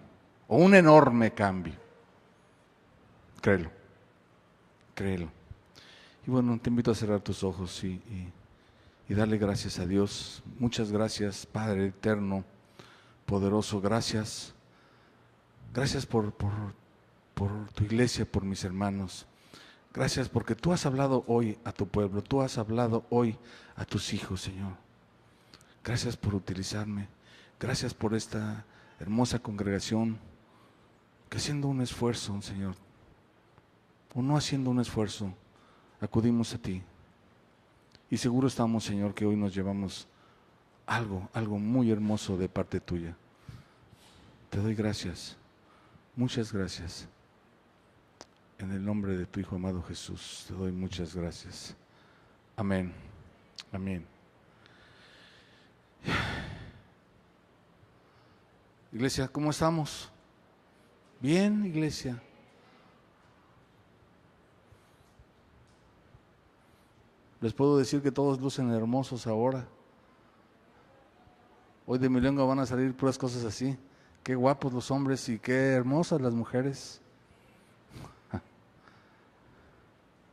o un enorme cambio. Créelo. Y bueno, te invito a cerrar tus ojos y darle gracias a Dios. Muchas gracias, Padre eterno, poderoso. Gracias por tu iglesia, por mis hermanos. Gracias porque tú has hablado hoy a tu pueblo, tú has hablado hoy a tus hijos, Señor. Gracias por utilizarme. Gracias por esta hermosa congregación que, haciendo un esfuerzo, Señor, o no haciendo un esfuerzo, acudimos a ti. Y seguro estamos, Señor, que hoy nos llevamos algo muy hermoso de parte tuya. Te doy gracias, muchas gracias. En el nombre de tu Hijo amado Jesús, te doy muchas gracias. Amén. Amén. Iglesia, ¿cómo estamos? Bien, iglesia. Les puedo decir que todos lucen hermosos ahora. Hoy de mi lengua van a salir puras cosas así. Qué guapos los hombres y qué hermosas las mujeres.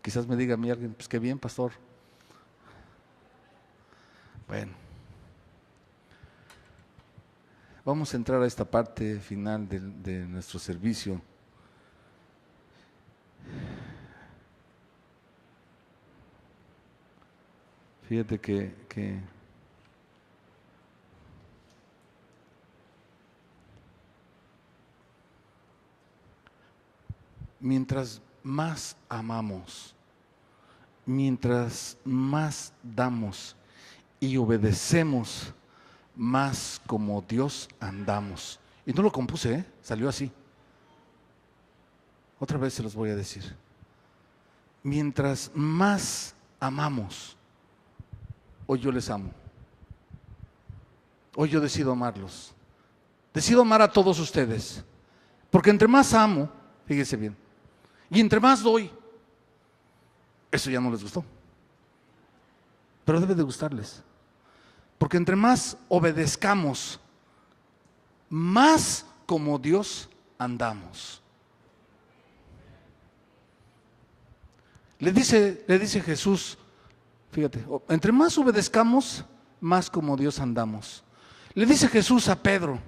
Quizás me diga a mí alguien, pues qué bien, pastor. Bueno. Vamos a entrar a esta parte final de nuestro servicio. Fíjate que mientras más amamos, mientras más damos y obedecemos, más como Dios andamos. Y no lo compuse, salió así. Otra vez se los voy a decir. Mientras más amamos, hoy yo les amo. Hoy yo decido amarlos. Decido amar a todos ustedes. Porque entre más amo, fíjese bien, y entre más doy, eso ya no les gustó. Pero debe de gustarles. Porque entre más obedezcamos, más como Dios andamos. Le dice Jesús, fíjate, entre más obedezcamos, más como Dios andamos. Le dice Jesús a Pedro,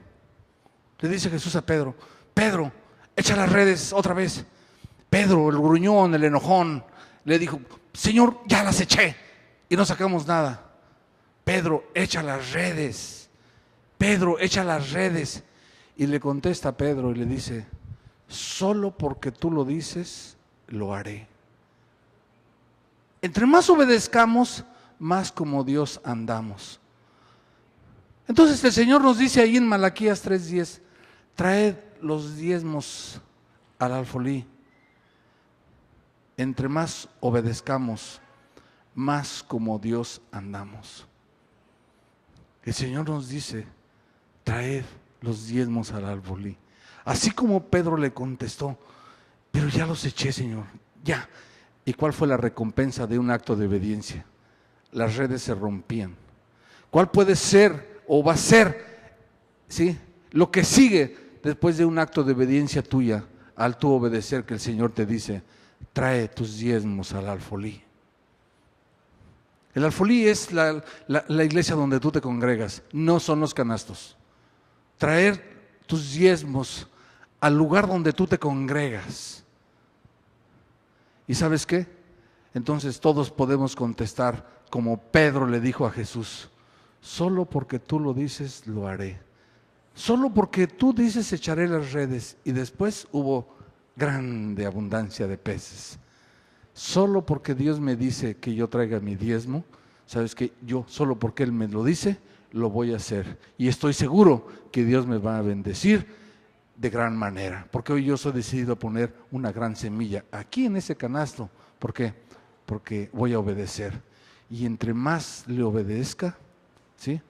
Pedro, echa las redes otra vez. Pedro, el gruñón, el enojón, le dijo, Señor, ya las eché y no sacamos nada. Pedro, echa las redes. Pedro, echa las redes. Y le contesta Pedro y le dice, solo porque tú lo dices, lo haré. Entre más obedezcamos, más como Dios andamos. Entonces el Señor nos dice ahí en Malaquías 3:10, traed los diezmos al alfolí. Entre más obedezcamos, más como Dios andamos. El Señor nos dice, traed los diezmos al alfolí. Así como Pedro le contestó, pero ya los eché, Señor, ya. ¿Y cuál fue la recompensa de un acto de obediencia? Las redes se rompían. ¿Cuál puede ser o va a ser, ¿sí?, lo que sigue después de un acto de obediencia tuya al tú obedecer, que el Señor te dice, trae tus diezmos al alfolí? El alfolí es la iglesia donde tú te congregas, no son los canastos. Traer tus diezmos al lugar donde tú te congregas. ¿Y sabes qué? Entonces todos podemos contestar como Pedro le dijo a Jesús, solo porque tú lo dices, lo haré. Solo porque tú dices, echaré las redes. Y después hubo grande abundancia de peces. Solo porque Dios me dice que yo traiga mi diezmo, ¿sabes qué? Yo, solo porque Él me lo dice, lo voy a hacer. Y estoy seguro que Dios me va a bendecir de gran manera, porque hoy yo soy decidido a poner una gran semilla aquí en ese canasto. ¿Por qué? Porque voy a obedecer. Y entre más le obedezca, ¿sí?,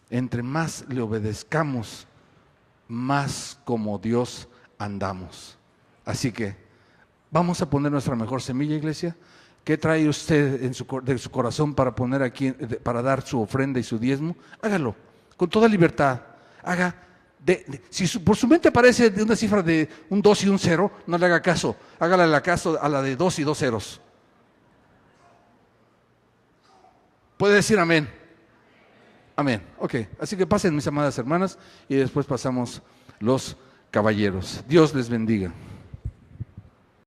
entre más le obedezcamos, más como Dios andamos. Así que vamos a poner nuestra mejor semilla, iglesia. ¿Qué trae usted de su corazón para poner aquí, para dar su ofrenda y su diezmo? Hágalo con toda libertad. Haga. Si por su mente aparece de una cifra de un 2 y un 0, no le haga caso. Hágale caso a la de 2 y 2 ceros. ¿Puede decir amén? Amén. Ok, así que pasen, mis amadas hermanas, y después pasamos los caballeros. Dios les bendiga.